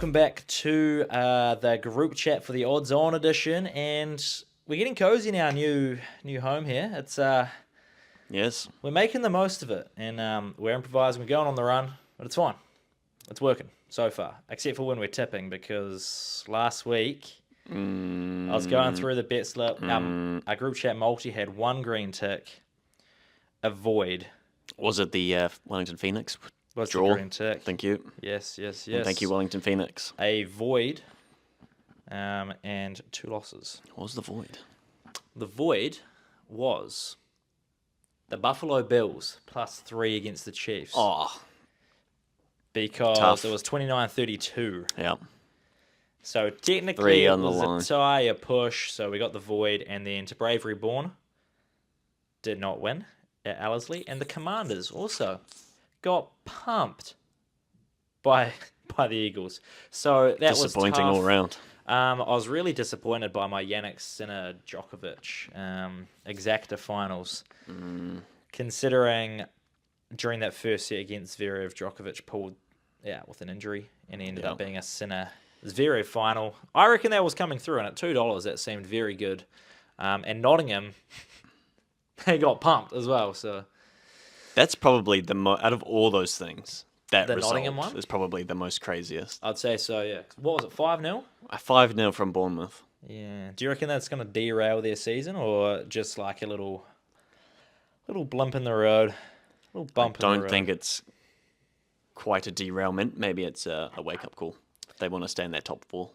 welcome back to the group chat for the Odds On edition, and we're getting cozy in our new home here. It's Yes. we're making the most of it, and we're improvising. We're going on the run, but it's fine. It's working so far, except for when we're tipping, because last week I was going through the bet slip. Our group chat multi had one green tick, a void. Was it the Wellington Phoenix What's draw? the green tick? Thank you. Yes. And thank you, Wellington Phoenix. A void, and 2 losses. What was the void? The void was the Buffalo Bills +3 against the Chiefs. Oh, because tough. it was 29-32. yeah. So technically 3 it on the was line. a tie, a push. So we got the void, and then to Bravery Born did not win at Ellerslie, and the Commanders also got pumped by the Eagles. So that was Disappointing tough. all round. I was really disappointed by my Yannick Sinner Djokovic exacta finals, considering during that first set against Zverev, Djokovic pulled out with an injury and ended up being a Sinner Zverev final. I reckon that was coming through, and at $2, that seemed very good. And Nottingham, they got pumped as well. So That's probably out of all those things, that The result Nottingham one? is probably the most craziest. I'd say so, yeah. What was it, 5-0? A 5-0 from Bournemouth. Yeah. Do you reckon that's going to derail their season, or just like a little blimp in the road? A little bump in the road? Don't think it's quite a derailment. Maybe it's a wake-up call. They want to stay in that top 4.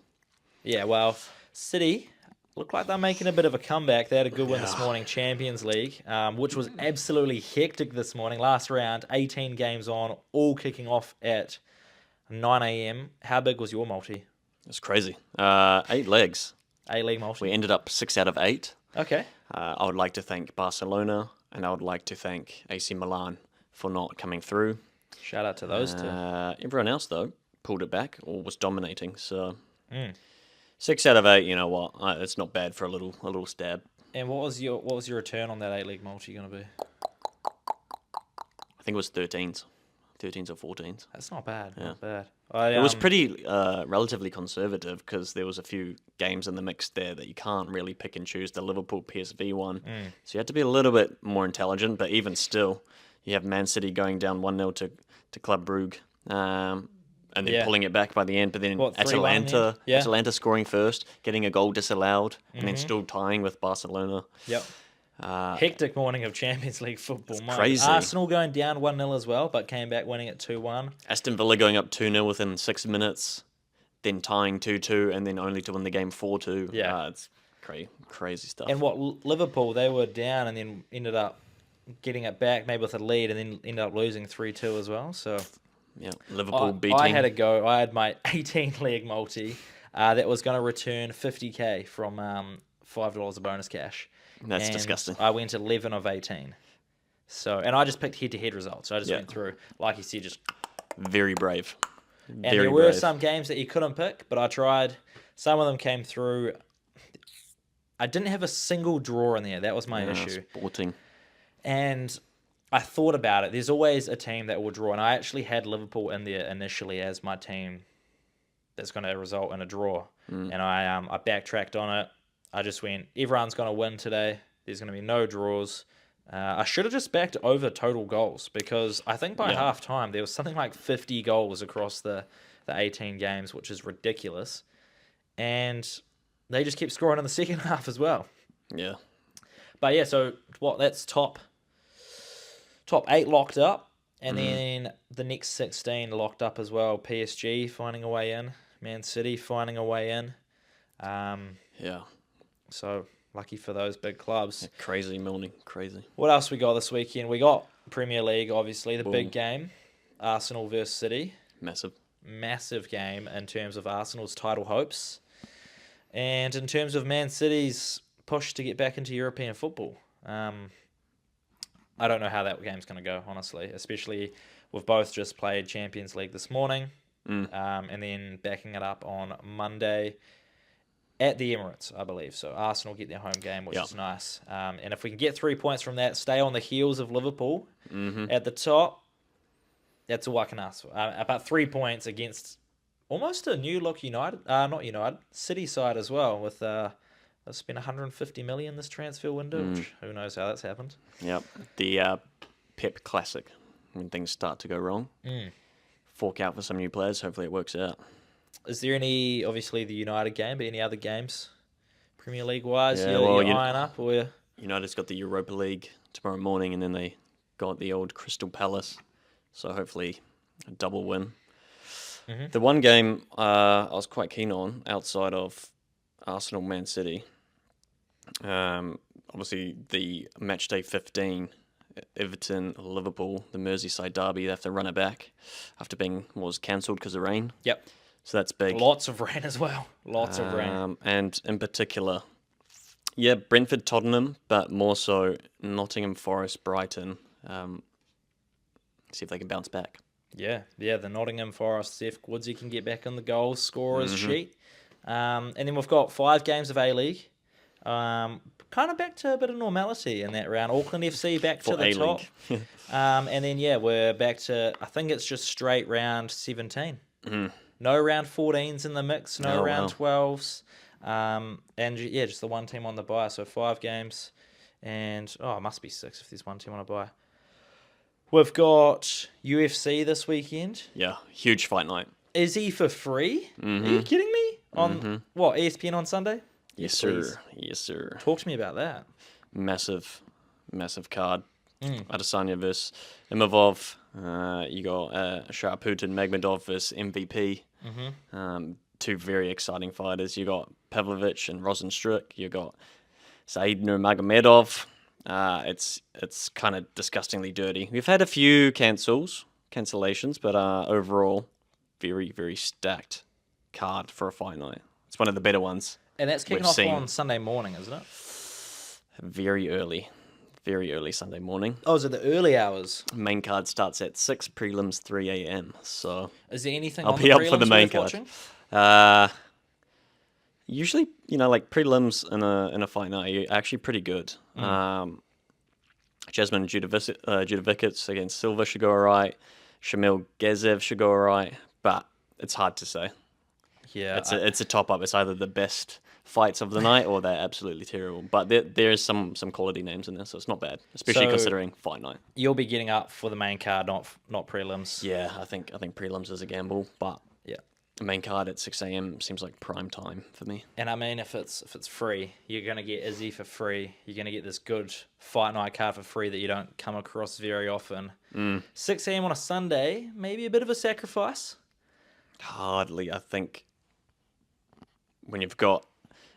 Yeah, well, City look like they're making a bit of a comeback. They had a good win this morning, Champions League, which was absolutely hectic this morning. Last round, 18 games on, all kicking off at 9 a.m. How big was your multi? It's crazy. 8 legs. A-League multi? We ended up 6 out of 8. Okay. I would like to thank Barcelona, and I would like to thank AC Milan for not coming through. Shout out to those two. Everyone else, though, pulled it back or was dominating. So 6 out of 8, you know what? It's not bad for a little stab. And what was your return on that A-League multi going to be? I think it was 13s or 14s. That's not bad. Yeah. Not bad. It was pretty relatively conservative because there was a few games in the mix there that you can't really pick and choose. The Liverpool PSV one, so you had to be a little bit more intelligent. But even still, you have Man City going down 1-0 to Club Brugge, and then pulling it back by the end. But then 3-1 Atalanta, yeah. Atalanta scoring first, getting a goal disallowed, and then still tying with Barcelona. Yep. Hectic morning of Champions League football. Crazy. Arsenal going down 1-0 as well, but came back winning at 2-1. Aston Villa going up 2-0 within 6 minutes, then tying 2-2, and then only to win the game 4-2. Yeah. It's crazy stuff. And Liverpool, they were down and then ended up getting it back, maybe with a lead, and then ended up losing 3-2 as well. So yeah, Liverpool beating. I had a go. I had my 18-leg multi that was going to return 50k from $5 of bonus cash. That's And disgusting. I went 11 of 18. So, and I just picked head-to-head results. So I just went through, like you said, just. Very brave. And Very there were brave. some games that you couldn't pick, but I tried. Some of them came through. I didn't have a single draw in there. That was my issue. Sporting. And I thought about it. There's always a team that will draw, and I actually had Liverpool in there initially as my team that's going to result in a draw. And I backtracked on it. I just went, everyone's going to win today. There's going to be no draws. I should have just backed over total goals, because I think by half time there was something like 50 goals across the 18 games, which is ridiculous. And they just kept scoring in the second half as well. Yeah. But yeah, so that's top 8 locked up, and then the next 16 locked up as well. PSG finding a way in, Man City finding a way in. Yeah. So lucky for those big clubs. Crazy morning. Crazy. What else we got this weekend? We got Premier League, obviously, the big game. Arsenal versus City. Massive game in terms of Arsenal's title hopes. And in terms of Man City's push to get back into European football. I don't know how that game's going to go, honestly, especially we've both just played Champions League this morning, and then backing it up on Monday at the Emirates, I believe. So Arsenal get their home game, which is nice. And if we can get 3 points from that, stay on the heels of Liverpool at the top, that's all I can ask for. About 3 points against almost a new look not United, City side as well. With they've spent 150 million this transfer window. Which, who knows how that's happened? Yep, the Pep classic. When things start to go wrong, fork out for some new players. Hopefully, it works out. Is there obviously the United game, but any other games, Premier League wise, Yeah, you're eyeing up or? United's got the Europa League tomorrow morning, and then they got the old Crystal Palace. So hopefully, a double win. Mm-hmm. The one game I was quite keen on outside of Arsenal Man City, obviously the match day 15, Everton Liverpool, the Merseyside derby. They have to run it back after was cancelled because of rain. Yep. So that's big. Lots of rain as well. Lots of rain. And in particular, Brentford Tottenham, but more so Nottingham Forest Brighton. See if they can bounce back. Yeah, the Nottingham Forest, if Woodsy can get back on the goal scorers sheet. And then we've got 5 games of A-League. Kind of back to a bit of normality in that round. Auckland FC back to the top. And then, we're back to, I think it's just straight round 17. No round 14s in the mix, no round 12s. And, just the one team on the bye. So 5 games. And, it must be 6 if there's one team on a bye. We've got UFC this weekend. Yeah, huge fight night. Is he for free? Are you kidding me? On what, ESPN on Sunday? Yes, sir. Yes, sir. Talk to me about that. Massive card. Adesanya versus Imavov. You got Sharputin Magmadov versus MVP. 2 very exciting fighters. You got Pavlovich and Rozenstruik. You got Said Nurmagomedov. It's kind of disgustingly dirty. We've had a few cancellations, but overall, very, very stacked card for a fight night. It's one of the better ones. And that's kicking off on Sunday morning, isn't it? Very early Sunday morning. Oh, is it the early hours? Main card starts at 6, prelims 3 a.m. So is there anything I'll be up for the main card. Usually, like prelims in a fight night are actually pretty good. Jasmine Judovicic against Silva should go alright. Shamil Gazev should go alright, but it's hard to say. Yeah, it's a top up. It's either the best fights of the night or they're absolutely terrible. But there is some quality names in there, so it's not bad, especially considering fight night. You'll be getting up for the main card, not prelims. Yeah, I think prelims is a gamble, but yeah, the main card at 6 a.m. seems like prime time for me. And I mean, if it's free, you're gonna get Izzy for free. You're gonna get this good fight night card for free that you don't come across very often. 6 a.m. on a Sunday, maybe a bit of a sacrifice. Hardly, I think. When you've got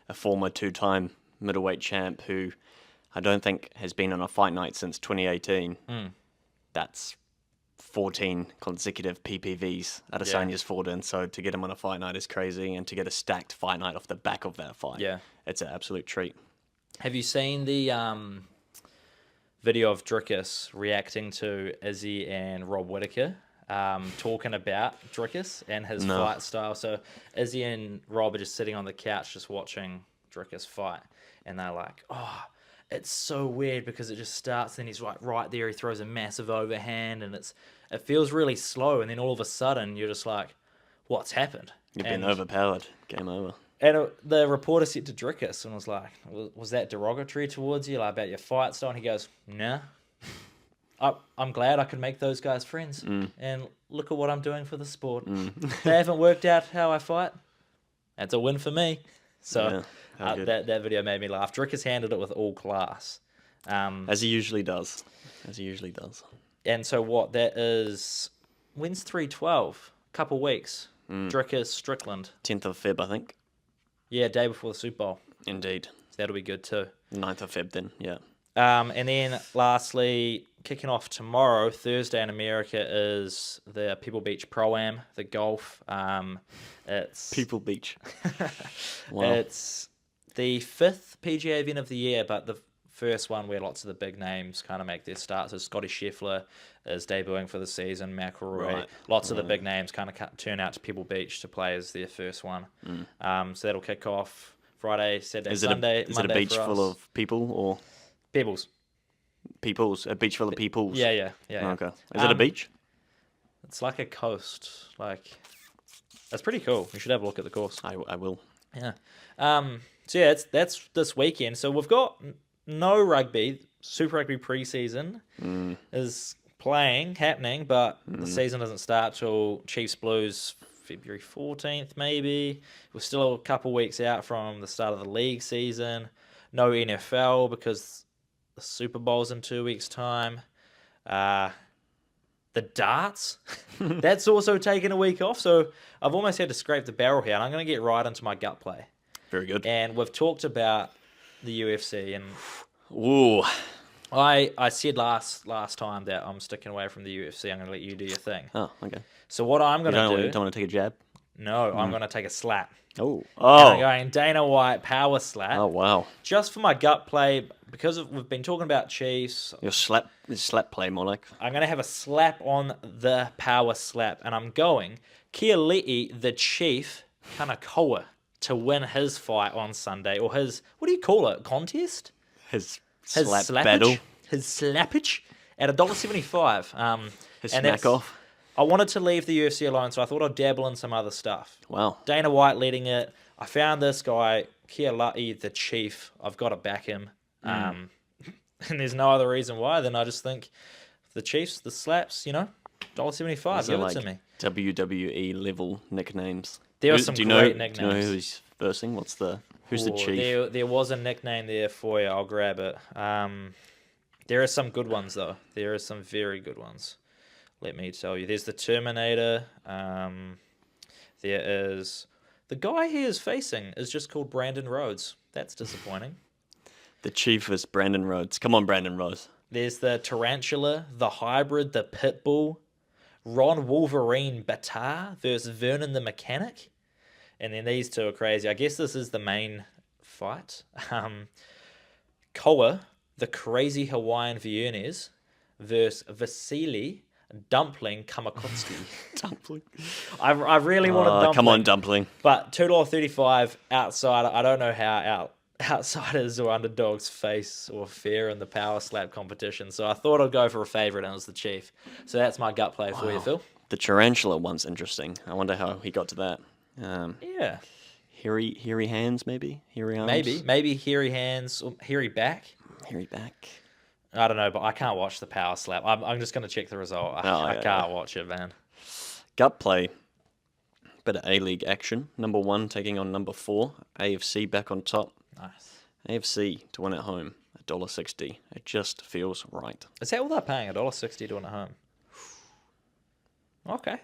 a former 2-time middleweight champ who I don't think has been on a fight night since 2018, that's 14 consecutive PPVs Adesanya's fought in. So to get him on a fight night is crazy, and to get a stacked fight night off the back of that fight, it's an absolute treat. Have you seen the video of Dricus reacting to Izzy and Rob Whittaker? Talking about Dricus and his fight style. So Izzy and Rob are just sitting on the couch just watching Dricus fight, and they're like, it's so weird because it just starts and he's right there, he throws a massive overhand and it feels really slow, and then all of a sudden you're just like, what's happened? You've been overpowered. Game over. And the reporter said to Dricus and was like, was that derogatory towards you, like about your fight style? And he goes, nah. I'm glad I could make those guys friends, and look at what I'm doing for the sport. They haven't worked out how I fight. That's a win for me. So that video made me laugh. Dricus handled it with all class. As he usually does. And so what that is, when's 3/12? Couple weeks. Dricus, Strickland. 10th of Feb, I think. Yeah, day before the Super Bowl. Indeed. So that'll be good too. 9th of Feb then, yeah. And then lastly, kicking off tomorrow, Thursday in America, is the Pebble Beach Pro-Am, the golf. It's Pebble Beach. Wow. It's the 5th PGA event of the year, but the first one where lots of the big names kind of make their start. So Scotty Scheffler is debuting for the season, McIlroy. Lots of the big names kind of turn out to Pebble Beach to play as their first one. So that'll kick off Friday, Saturday, Sunday. Is it a beach full of people or? Pebbles. Peoples, a beach full of peoples. Yeah. Okay. Is it a beach? It's like a coast. Like, That's pretty cool. You should have a look at the course. I will. Yeah. So yeah, that's this weekend. So we've got no rugby. Super Rugby pre-season is happening, but the season doesn't start till Chiefs Blues February 14th, maybe. We're still a couple weeks out from the start of the league season. No NFL because the Super Bowl's in 2 weeks' time. The darts, that's also taken a week off. So I've almost had to scrape the barrel here, and I'm going to get right into my gut play. Very good. And we've talked about the UFC, and ooh, I said last time that I'm sticking away from the UFC. I'm going to let you do your thing. Oh, okay. So what I'm going to do... You don't want to take a jab? No, I'm going to take a slap. Oh. And I'm going Dana White power slap. Oh, wow. Just for my gut play, because we've been talking about Chiefs. Your slap play, more like. I'm going to have a slap on the power slap, and I'm going Keali'i, the Chief, Kanakoa, to win his fight on Sunday, or his, what do you call it, contest? His slap battle. His slappage at $1.75. His smack off. I wanted to leave the UFC alone, so I thought I'd dabble in some other stuff. Wow. Dana White leading it. I found this guy, Keali'i, the Chief. I've got to back him. And there's no other reason why. Then I just think the Chiefs, the slaps, $1.75. Give it to me. WWE level nicknames. There are some great nicknames. Do you know who's versing? Who's the Chief? There was a nickname there for you. I'll grab it. There are some good ones, though. There are some very good ones. Let me tell you. There's the Terminator. There is... The guy he is facing is just called Brandon Rhodes. That's disappointing. The Chief is Brandon Rhodes. Come on, Brandon Rhodes. There's the Tarantula, the Hybrid, the Pitbull, Ron Wolverine Batar versus Vernon the Mechanic. And then these two are crazy. I guess this is the main fight. Koa, the crazy Hawaiian Viennes, versus Vasily Dumpling Kamakotski. Dumpling. I really want a Dumpling. Come on, Dumpling. But $2.35 outsider. I don't know how outsiders or underdogs face or fare in the power slap competition. So I thought I'd go for a favourite, and it was the Chief. So that's my gut play for you, Phil. The Tarantula one's interesting. I wonder how he got to that. Yeah. Hairy hands, maybe? Hairy arms? Maybe hairy hands or hairy back. Hairy back. I don't know, but I can't watch the power slap. I'm just going to check the result. I can't watch it, man. Gut play. Bit of A-League action. Number 1 taking on number 4. AFC back on top. Nice. AFC to win at home. $1.60. It just feels right. Is that what they're paying? $1.60 to win at home? Okay.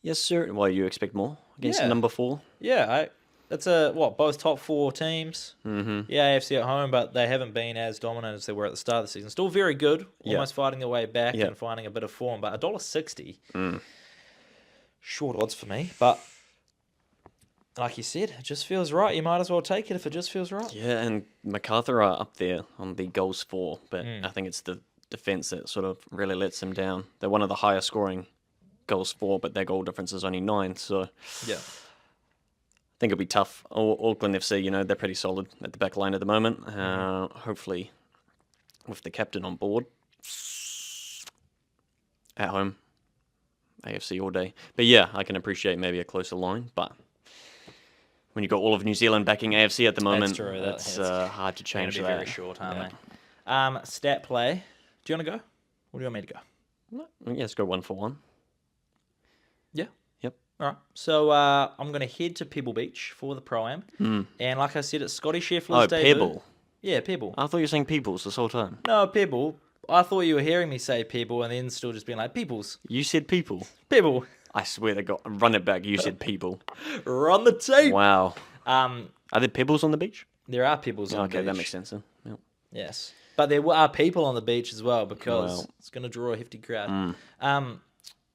Yes, sir. Well, you expect more against number 4? Yeah, it's both top 4 teams. Mm-hmm. Yeah, AFC at home, but they haven't been as dominant as they were at the start of the season. Still very good, almost fighting their way back and finding a bit of form. But $1.60, short odds for me. But like you said, it just feels right. You might as well take it if it just feels right. Yeah, and MacArthur are up there on the goals for, but I think it's the defense that sort of really lets them down. They're one of the highest scoring goals for, but their goal difference is only 9. So yeah. I think it'll be tough. Auckland FC, they're pretty solid at the back line at the moment. Hopefully, with the captain on board, at home, AFC all day. But yeah, I can appreciate maybe a closer line. But when you've got all of New Zealand backing AFC at the moment, it's hard to change that. Very short, aren't they? Stat play. Do you want to go? Or do you want me to go? No, yeah, let's go 1 for 1. Yeah. Yep. All right. So I'm going to head to Pebble Beach for the Pro-Am. And like I said, it's Scotty Scheffler's debut. Pebble. Yeah, Pebble. I thought you were saying Peoples this whole time. No, Pebble. I thought you were hearing me say Pebble and then still just being like, Peoples. You said people. Pebble. I swear to God. Run it back. You said people. Run the tape. Wow. Are there pebbles on the beach? There are pebbles on the beach. Okay, that makes sense then. Yep. Yes. But there are people on the beach as well because it's going to draw a hefty crowd.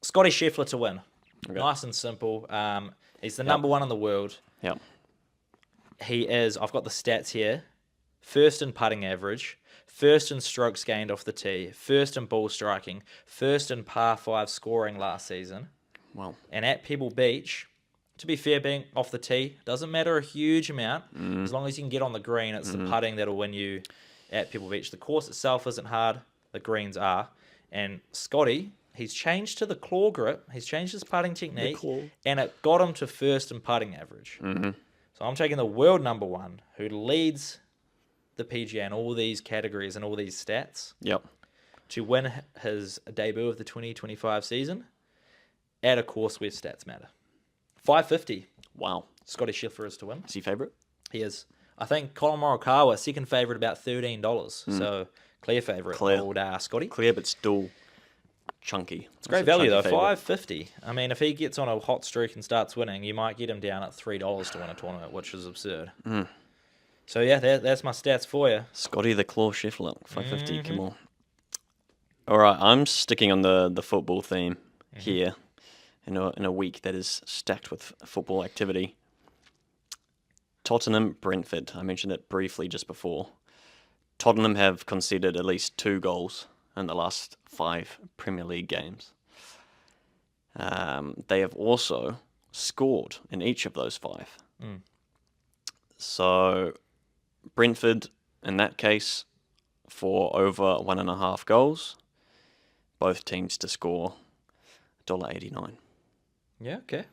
Scotty Scheffler to win. Okay. Nice and simple. He's the number 1 in the world. Yep. He is, I've got the stats here, first in putting average, first in strokes gained off the tee, first in ball striking, first in par 5 scoring last season. Wow. And at Pebble Beach, to be fair, being off the tee doesn't matter a huge amount. As long as you can get on the green, it's the putting that'll win you at Pebble Beach. The course itself isn't hard. The greens are. And Scotty He's changed to the claw grip. He's changed his putting technique, and it got him to first in putting average. Mm-hmm. So I'm taking the world number one, who leads the PGA in all these categories and all these stats. Yep. To win his debut of the 2025 season at a course where stats matter. 550. Wow. Scotty Scheffler is to win. Is he favourite? He is. I think Colin Morikawa, second favourite, about $13. So clear favourite. Old Scotty. Clear, but still chunky. It's great value though. $550. I mean, if he gets on a hot streak and starts winning, you might get him down at $3 to win a tournament, which is absurd. So yeah, that's my stats for you. Scotty the Claw Scheffler, 550. Come on. All right, I'm sticking on the football theme here in a week that is stacked with football activity. Tottenham, Brentford. I mentioned it briefly just before. Tottenham have conceded at least 2 goals in the last 5 Premier League games. They have also scored in each of those 5. So Brentford, in that case, for over 1.5 goals. Both teams to score $1.89. Yeah, okay.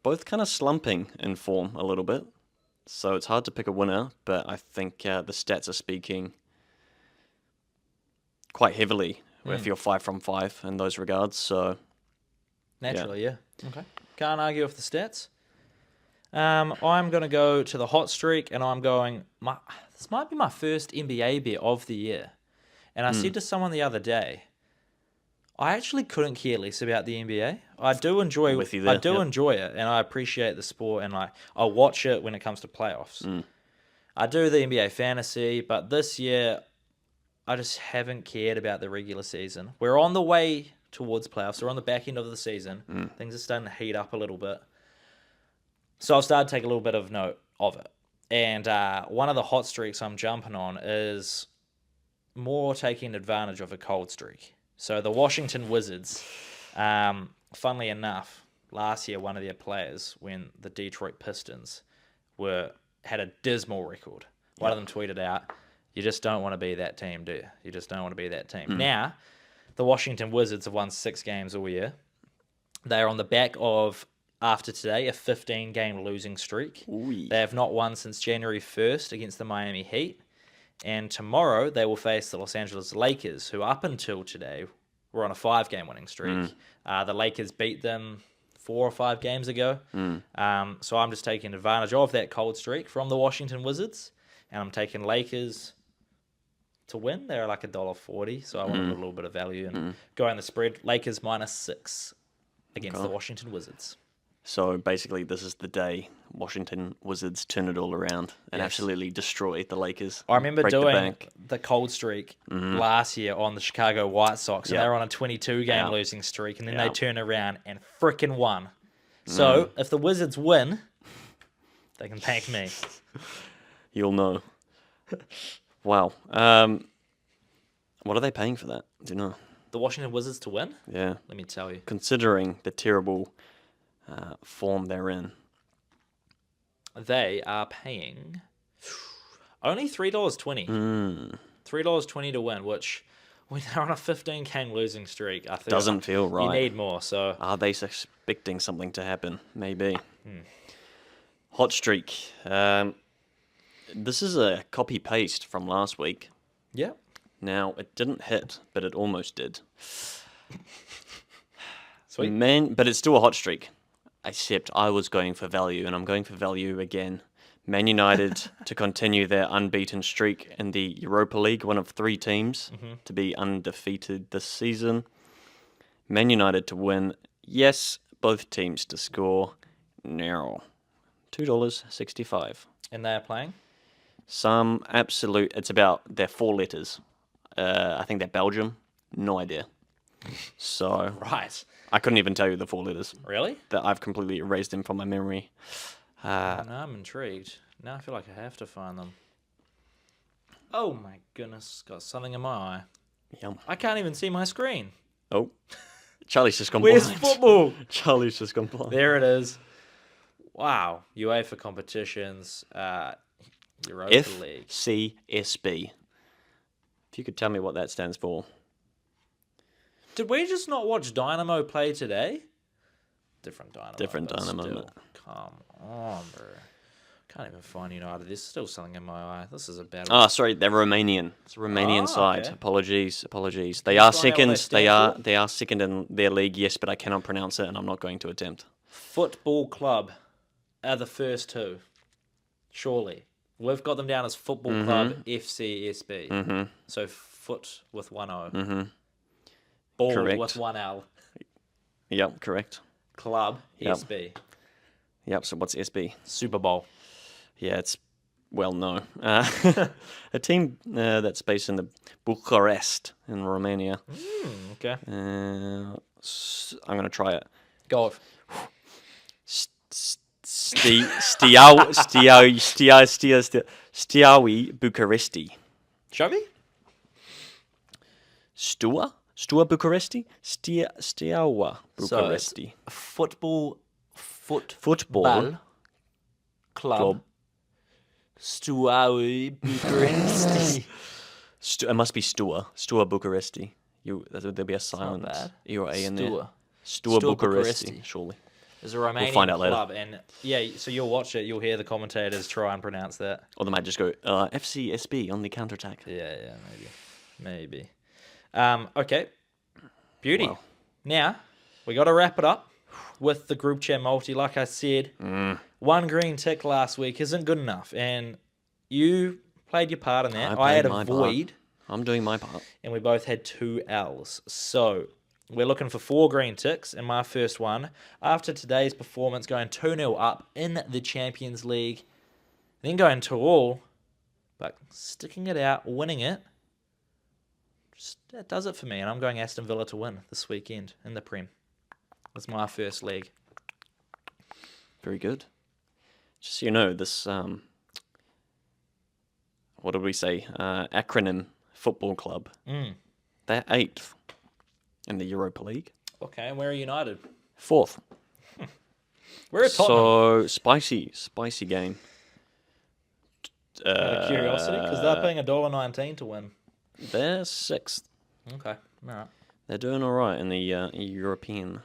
Both kind of slumping in form a little bit. So it's hard to pick a winner, but I think the stats are speaking quite heavily if you're 5 from 5 in those regards. So naturally, yeah. Okay. Can't argue with the stats. I'm going to go to the hot streak, and I'm going... This might be my first NBA bet of the year. And I said to someone the other day, I actually couldn't care less about the NBA. I do enjoy enjoy it, and I appreciate the sport, and I watch it when it comes to playoffs. I do the NBA fantasy, but this year I just haven't cared about the regular season. We're on the way towards playoffs. We're on the back end of the season. Things are starting to heat up a little bit. So I'll start to take a little bit of note of it. And one of the hot streaks I'm jumping on is more taking advantage of a cold streak. So the Washington Wizards, funnily enough, last year one of their players, when the Detroit Pistons had a dismal record, one of them tweeted out, "You just don't want to be that team, do you? You just don't want to be that team." Now, the Washington Wizards have won 6 games all year. They are on the back of, after today, a 15-game losing streak. Ooh. They have not won since January 1st against the Miami Heat. And tomorrow they will face the Los Angeles Lakers, who up until today were on a 5-game winning streak. The Lakers beat them 4 or 5 games ago. So I'm just taking advantage of that cold streak from the Washington Wizards. And I'm taking Lakers to win. They're like $1.40, so I want a little bit of value and go on the spread. Lakers -6 against the Washington Wizards. So basically, this is the day Washington Wizards turn it all around and absolutely destroy the Lakers. I remember doing the cold streak last year on the Chicago White Sox, and they were on a 22-game losing streak, and then they turned around and frickin' won. So if the Wizards win, they can thank me. You'll know. Wow. What are they paying for that? Do you know? The Washington Wizards to win? Yeah. Let me tell you. Considering the terrible form they're in. They are paying only $3.20. $3.20 to win, which when they're on a 15-game losing streak, I think doesn't feel right. You need more. So are they expecting something to happen? Maybe. Hot streak. This is a copy paste from last week. Yeah. Now it didn't hit, but it almost did. Sweet. Man, but it's still a hot streak. Except I was going for value, and I'm going for value again. Man United to continue their unbeaten streak in the Europa League, one of 3 teams to be undefeated this season. Man United to win. Yes, both teams to score. Now, $2.65. And they are playing? Some absolute... It's about their 4 letters. I think they're Belgium. No idea. So... Right. I couldn't even tell you the 4 letters. Really? That I've completely erased them from my memory. Now I'm intrigued. Now I feel like I have to find them. Oh my goodness, got something in my eye. Yum. I can't even see my screen. Oh. Charlie's just gone blind. Where's football? Charlie's just gone blind. There it is. Wow. UEFA competitions, Europa League. FCSB. If you could tell me what that stands for. Did we just not watch Dynamo play today? Different Dynamo. Different Dynamo. Still, come on, bro. Can't even find United. There's still something in my eye. This is a bad one. Oh, sorry, they're Romanian. It's a Romanian side. Okay. Apologies. They you are find out what second. they stand They are second in their league. Yes, but I cannot pronounce it, and I'm not going to attempt. Football Club are the first two. Surely. We've got them down as Football Club FCSB. Mm-hmm. So foot with one O. Mm-hmm. Ball Correct. with one L. Yep, correct. Club Yep. SB. Yep. So what's SB? Super Bowl. Yeah, it's no. A team that's based in the Bucharest in Romania. Okay. I'm gonna try it. Go off. Steaua Bucuresti. Show me. Steaua Bucuresti. Steaua Bucuresti. Football Football Club. Steaua Bucharest. It must be Steaua Bucuresti. There'll be a silent bad. E or A in there. Steaua. Steaua Steaua Bucuresti, surely. There's a Romanian find out later. club, and so you'll watch it. You'll hear the commentators try and pronounce that. Or they might just go FCSB on the counterattack. Yeah, maybe. Okay, beauty. Wow. Now we got to wrap it up with the group chat multi. Like I said, one green tick last week isn't good enough, and you played your part in that. I had a void. I'm doing my part. And we both had 2 L's. So we're looking for 4 green ticks. And my first one, after today's performance, going 2-0 up in the Champions League, then going to all, but sticking it out, winning it, that does it for me. And I'm going Aston Villa to win this weekend in the Prem. That's my first leg. Very good. Just so you know, this, what did we say? Acronym Football Club. They're 8th in the Europa League. Okay, and where are United? 4th. We're at Tottenham. So, spicy game. Out of curiosity, because they're paying $1.19 to win. They're 6th. Okay, all right. They're doing all right in the European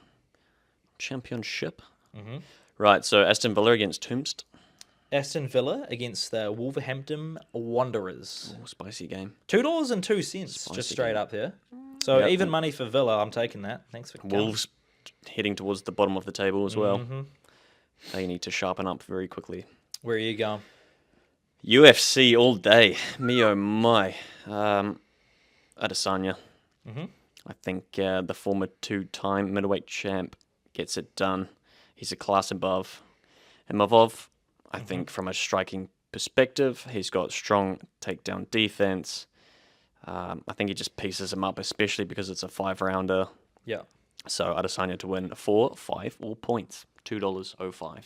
Championship. Mm-hmm. Right, so Aston Villa against Tombst. Aston Villa against the Wolverhampton Wanderers. Oh, spicy game. $2.02, just straight up here. So even money for Villa, I'm taking that. Thanks for coming. Wolves heading towards the bottom of the table as well. They need to sharpen up very quickly. Where are you going? UFC all day. Me oh my. Adesanya. I think the former 2-time middleweight champ gets it done. He's a class above Imavov. I think from a striking perspective, he's got strong takedown defense. I think he just pieces him up, especially because it's a 5-rounder. Yeah. So Adesanya to win 4, 5, all points. $2.05.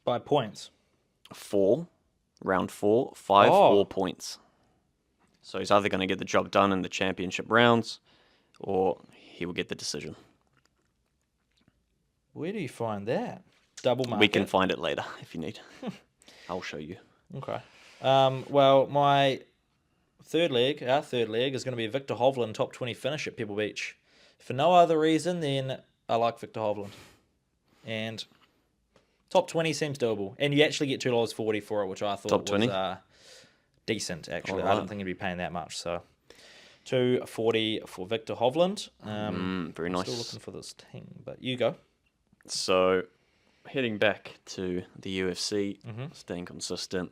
By points. 4, round 4, 5, all points. So he's either going to get the job done in the championship rounds, or he will get the decision. Where do you find that? Double market. We can find it later if you need. I'll show you. Okay. Well, our third leg is going to be Victor Hovland top 20 finish at Pebble Beach. For no other reason than I like Victor Hovland. And top 20 seems doable. And you actually get $2.40 for it, which I thought top 20? Was decent, actually. Right. I didn't think you'd be paying that much. So $2.40 for Victor Hovland. Very nice. Still looking for this thing, but you go. So, heading back to the UFC, staying consistent.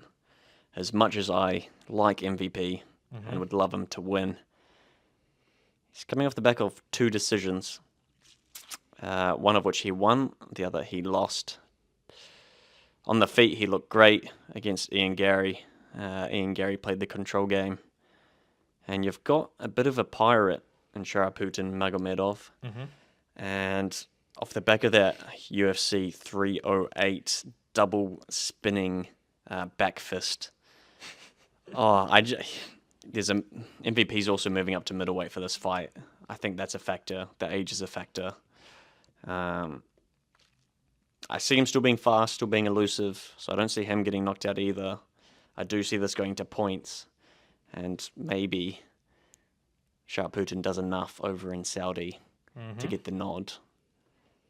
As much as I like MVP and would love him to win, he's coming off the back of 2 decisions. One of which he won, the other he lost. On the feet, he looked great against Ian Gary. Ian Gary played the control game. And you've got a bit of a pirate in Sharaputin Magomedov. And off the back of that UFC 308 double spinning back fist. MVP's also moving up to middleweight for this fight. I think that's a factor. The age is a factor. I see him still being fast, still being elusive, so I don't see him getting knocked out either. I do see this going to points, and maybe Putin does enough over in Saudi to get the nod.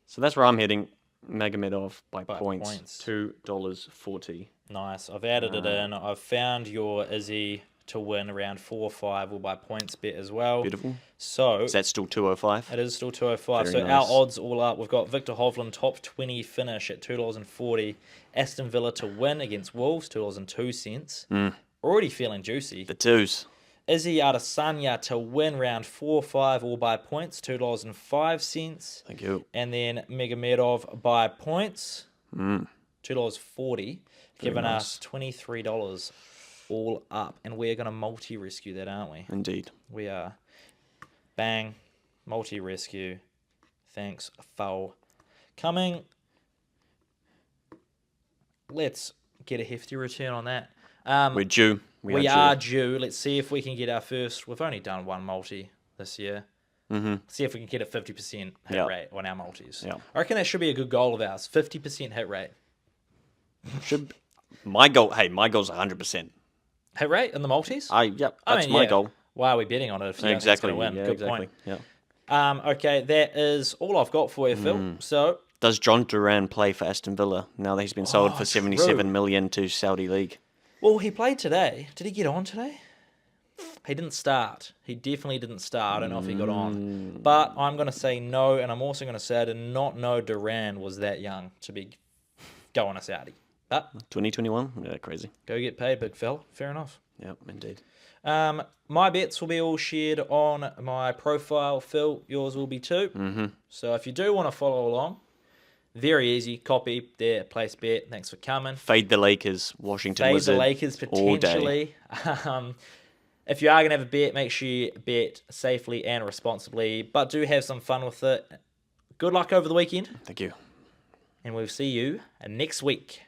So that's where I'm heading. Magomedov by points. $2.40. Nice. I've added it in. I've found your Izzy to win around 4-5 or by points bet as well. Beautiful. So is that still 205? It is still 205. Very so nice. Our odds all up. We've got Victor Hovland top 20 finish at $2.40. Aston Villa to win against Wolves, $2.02. Already feeling juicy. The twos. Izzy Adesanya to win round 4-5 all by points, $2.05. Thank you. And then Magomedov by points, $2.40, giving us $23 all up. And we're going to multi-rescue that, aren't we? Indeed. We are. Bang. Multi-rescue. Thanks for coming. Let's get a hefty return on that. We're due. We are due. Let's see if we can get our first. We've only done one multi this year. See if we can get a 50% hit rate on our multis. Yeah. I reckon that should be a good goal of ours. 50% hit rate. My goal. Hey, my goal's 100%. Hit rate in the multis? That's my goal. Why are we betting on it if you exactly. don't think it's going to win? Yeah, Good exactly. point. Yeah. Okay, that is all I've got for you, Phil. So, does John Duran play for Aston Villa now that he's been sold for 77 million to Saudi League? Well, he played today. Did he get on today? He didn't start. He definitely didn't start. I don't know if he got on. But I'm going to say no, and I'm also going to say I did not know Duran was that young to be going to Saudi. But 2021? Yeah, crazy. Go get paid, big fella. Fair enough. Yep, indeed. My bets will be all shared on my profile. Phil, yours will be too. So if you do want to follow along, very easy. Copy there, place bet. Thanks for coming. Fade the Lakers, Washington Wizards. Fade the Lakers potentially. If you are going to have a bet, make sure you bet safely and responsibly, but do have some fun with it. Good luck over the weekend. Thank you. And we'll see you next week.